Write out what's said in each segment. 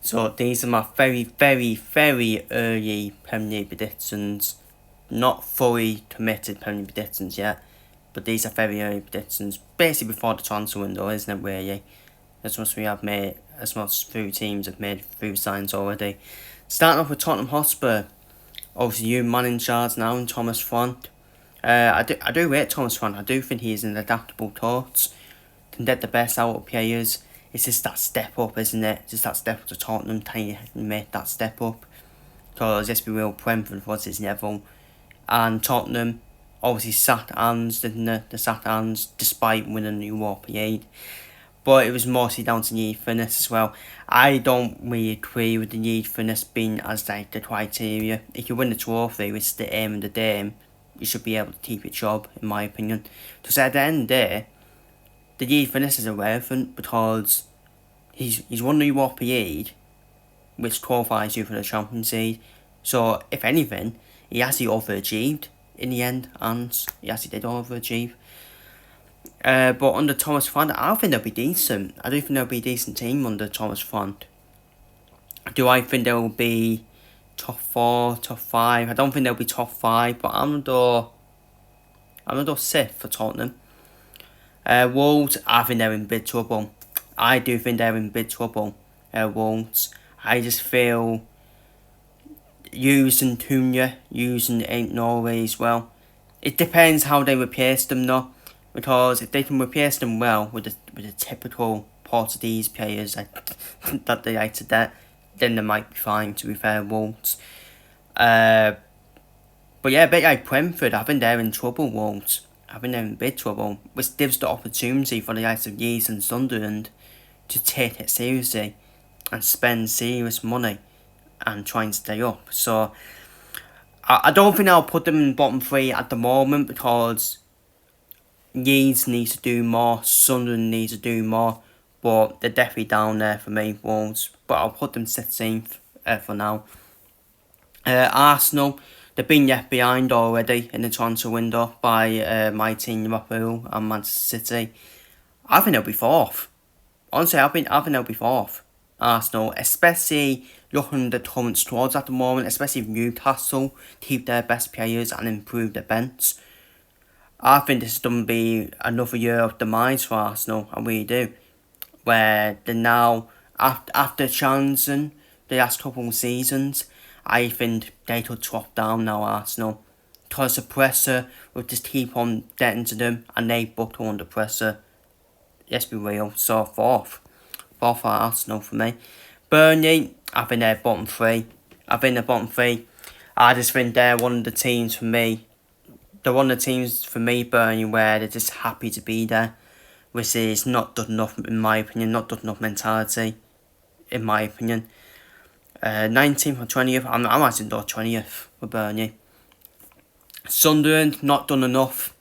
So these are my very, very, very early Premier League predictions. Not fully committed Premier League predictions yet, but these are very early predictions. Basically before the transfer window, isn't it really? As much few teams have made few signs already. Starting off with Tottenham Hotspur. Obviously you man in charge now and Thomas Frank. I do rate Thomas Frank. I do think he's an adaptable coach. Can get the best out of players. It's just that step up, isn't it? Just that step up to Tottenham, trying to make that step up. Because let's be real, Brentford was his level. And Tottenham obviously sat hands, didn't they? They sat hands despite winning the Europa League. But it was mostly down to need fitness as well. I don't really agree with the need fitness being as like the criteria. If you win the trophy, which is the aim of the game, you should be able to keep your job, in my opinion. Because at the end of the day, the need fitness is irrelevant because he's won the Europa League, which qualifies you for the Champions League. So if anything, he actually overachieved in the end, and he actually did overachieve. But under Thomas Frank, I think they'll be decent. I do think they'll be a decent team under Thomas Frank. Do I think they'll be top 4, top 5? I don't think they'll be top 5, but I'm gonna go 6th for Tottenham. Wolves, I think they're in big trouble. I do think they're in big trouble. Wolves. I just feel using Cunha, using Ain't Norway as well. It depends how they replace them though. Because if they can replace them well with the typical Portuguese players that they like to get, then they might be fine, to be fair, Wolves. But yeah, a bit like Brentford, I think they're in trouble, Wolves. I think they're in big trouble, which gives the opportunity for the likes of Leeds and Sunderland to take it seriously and spend serious money and try and stay up. So I don't think I'll put them in bottom 3 at the moment because Leeds needs to do more, Sunderland needs to do more, but they're definitely down there for me, Wolves. But I'll put them 16th for now. Arsenal, they've been left behind already in the transfer window by my team Liverpool and Manchester City. I think they'll be 4th. Honestly, I think they'll be 4th. Arsenal, especially looking at the current squads at the moment, especially if Newcastle keep their best players and improve their bench. I think this is going to be another year of demise for Arsenal, I really do. Where they're now, after chancing the last couple of seasons, I think they could drop down now, Arsenal. Because the pressure will just keep on getting to them and they buckle under pressure. Let's be real, so 4th. 4th for Arsenal for me. Burnley, I think they're bottom 3. I just think they're one of the teams for me. They're one of the teams for me, Burnley, where they're just happy to be there. Which is not good enough, in my opinion. Not good enough mentality, in my opinion. 19th or 20th. I'm actually not 20th for Burnley. Sunderland, not done enough.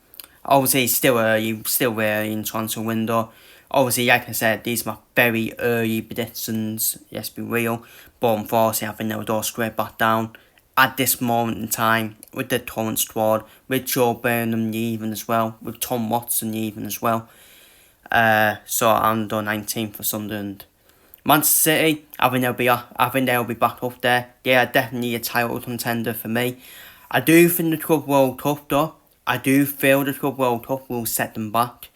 Obviously, still early in transfer window. Obviously, like I said, these are my very early predictions. Let's be real. But unfortunately, I think they'll go straight back down at this moment in time with the current squad, with Joe Burnham leaving as well, with Tom Watson leaving as well. So I'm done 19th for Sunderland. Manchester City, I think they'll be back up there. They are definitely a title contender for me. I do think the Club World Cup though. I do feel the Club World Cup will set them back.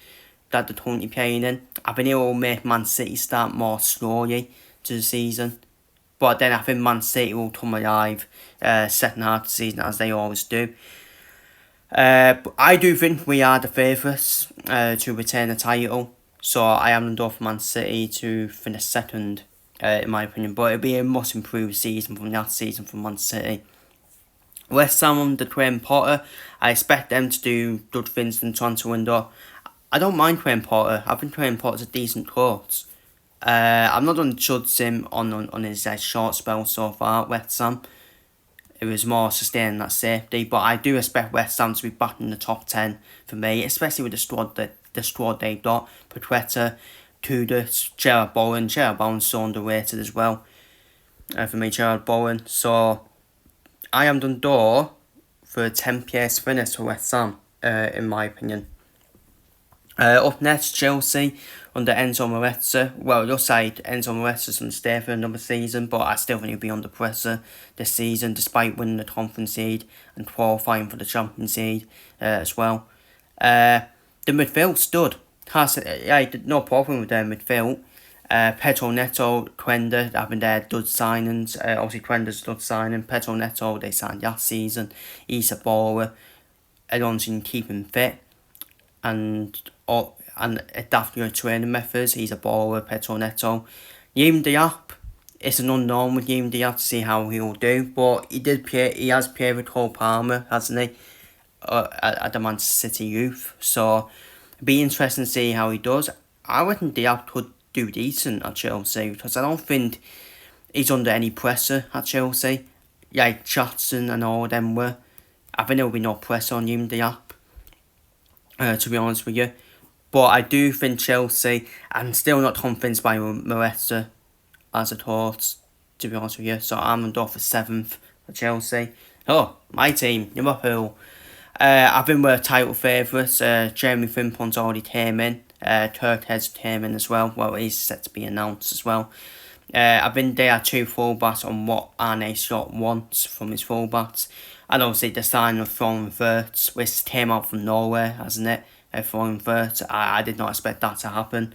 That they're currently playing in. I think it will make Man City start more slowly to the season. But then I think Man City will come alive second half of the season as they always do. But I do think we are the favourites to retain the title. So I am going for Man City to finish second, in my opinion. But it'll be a much improved season from last season from Man City. West Ham under Graham Potter, I expect them to do good things in the transfer window. I don't mind Graham Potter. I think Graham Potter's a decent coach. I'm not going to judge him on his short spell so far at West Ham. It was more sustaining that safety, but I do expect West Ham to be back in the top 10 for me, especially with the squad they've got. Paqueta, Kudus, Gerard Bowen. Gerard Bowen's so underrated as well. For me, Gerard Bowen. So I am done door for a 10th place finish for West Ham, in my opinion. Up next, Chelsea under Enzo Maresca. Well, you'll say Enzo Maresca's going to stay for another season, but I still think he'll be under pressure this season, despite winning the Conference League and qualifying for the Champions League as well. The midfield stood. No problem with their midfield. Pedro Neto, Quenda having their dud signings. Obviously, Quenda's dud signing. Pedro Neto, they signed last season. He's a baller. Everyone's going to keep him fit. And adapt your training methods. He's a baller, Pedro Neto. Yim Diop, it's an unknown with Yim Diop to see how he'll do. But he has played with Cole Palmer, hasn't he? At the Manchester City youth. So, it'll be interesting to see how he does. I reckon Diop could do decent at Chelsea because I don't think he's under any pressure at Chelsea. Like Jackson and all of them were. I think there will be no pressure on Yim Diop, to be honest with you. But I do think Chelsea, I'm still not convinced by Maresca as a thought, to be honest with you. So I'm on for 7th for Chelsea. Oh, my team, Liverpool. I think we're title favourites. Jeremy Frimpong's already came in. Turkhead's came in as well. Well, he's set to be announced as well. I think they are two fullbacks on what Arne Slot wants from his fullbacks. And obviously the signing of Florian Wirtz, which came out from Norway, hasn't it? Florian Wirtz. I did not expect that to happen.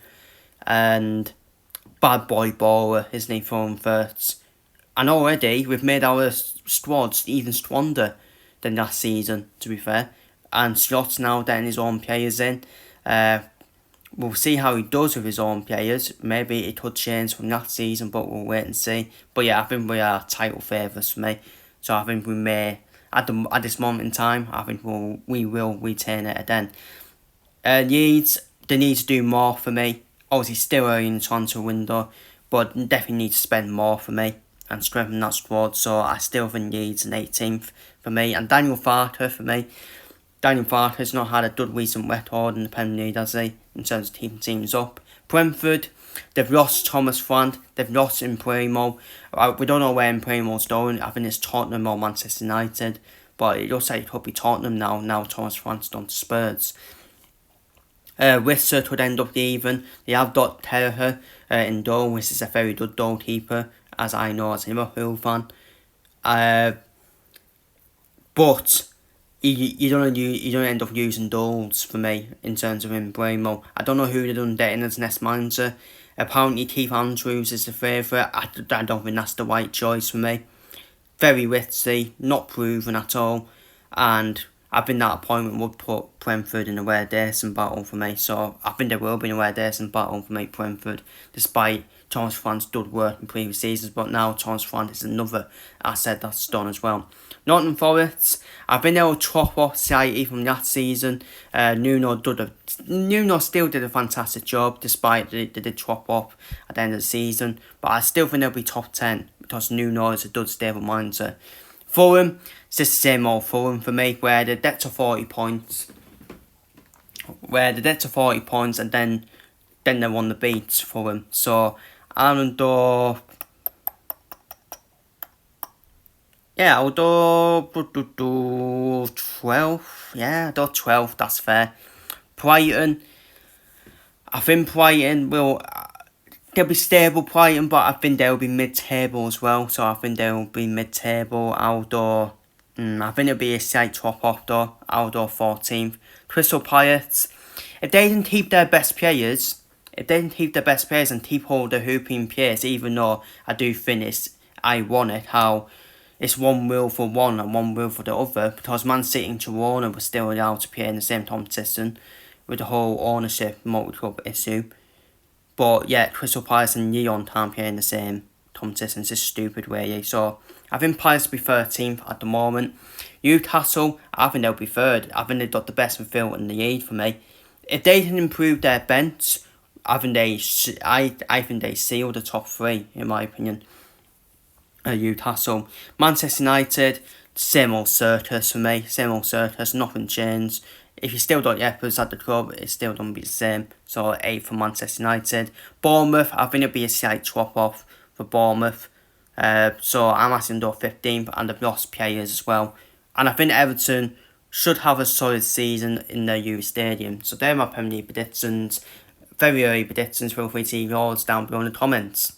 And bad boy baller, isn't he, Florian Wirtz? And already we've made our squads even stronger than last season, to be fair. And Slot's now getting his own players in. We'll see how he does with his own players. Maybe it could change from last season, but we'll wait and see. But yeah, I think we are title favourites for me. So I think we may, at this moment in time, I think we will retain it again. Leeds, they need to do more for me. Obviously still early in the transfer window, but definitely need to spend more for me and strengthen that squad. So I still think Leeds an 18th for me. And Daniel Farke for me. Daniel Farke's not had a good recent record in the Premier League, has he? In terms of keeping teams up. Brentford, they've lost Thomas Frank. They've lost Imprimo. We don't know where Imprimo's going. I think it's Tottenham or Manchester United. But it looks like it could be Tottenham now Thomas Frank's done to Spurs. Witsert would end up leaving. They have got Terher in goal, which is a very good goalkeeper, as I know as a Liverpool fan. But you don't end up using goals for me in terms of Imbremo. I don't know who they're done getting as next manager. Apparently Keith Andrews is the favourite. I don't think that's the right choice for me. Very ritzy, not proven at all, and I think that appointment would put Brentford in a rare decent battle for me. So I think there will be a rare decent battle for me, Brentford, despite Thomas Frank's good work in previous seasons. But now Thomas Frank is another asset that's done as well. Nottingham Forest, I think they'll chop off slightly from last season. Nuno still did a fantastic job despite they did chop off at the end of the season. But I still think they'll be top 10 because Nuno is a good stable manager. Fulham, it's just the same old Fulham for me, where they're dead to 40 points. And then they won the beats for them. So I'll do 12. Yeah, I'll do 12, that's fair. Brighton, I think Brighton will... They'll be stable, Brighton, but I think they'll be mid-table as well. So I think they'll be mid-table. I think it'll be a slight drop-off though. I'll do 14th. Crystal Palace, if they didn't keep their best players, and keep hold of the hooping players, even though I do think I want it, how it's one rule for one and one rule for the other, because Man City and Girona were still allowed to play in the same competition with the whole ownership multi-club issue. But yeah, Crystal Palace and Lyon can't play in the same competition. It's just stupid, really. So I think Palace will be 13th at the moment. Newcastle, I think they'll be 3rd. I think they've got the best midfield in the league for me. If they can improve their bench, I think they seal the top 3, in my opinion. Newcastle. Manchester United, same old circus for me. Same old circus, nothing changed. If you still got Yepers at the club, it's still going to be the same. So 8th for Manchester United. Bournemouth, I think it'll be a slight drop off for Bournemouth. So I'm asking them 15th, and they've lost players as well. And I think Everton should have a solid season in their youth stadium. So they're my Premier League predictions. Very early predictions. Feel free to leave yours down below in the comments.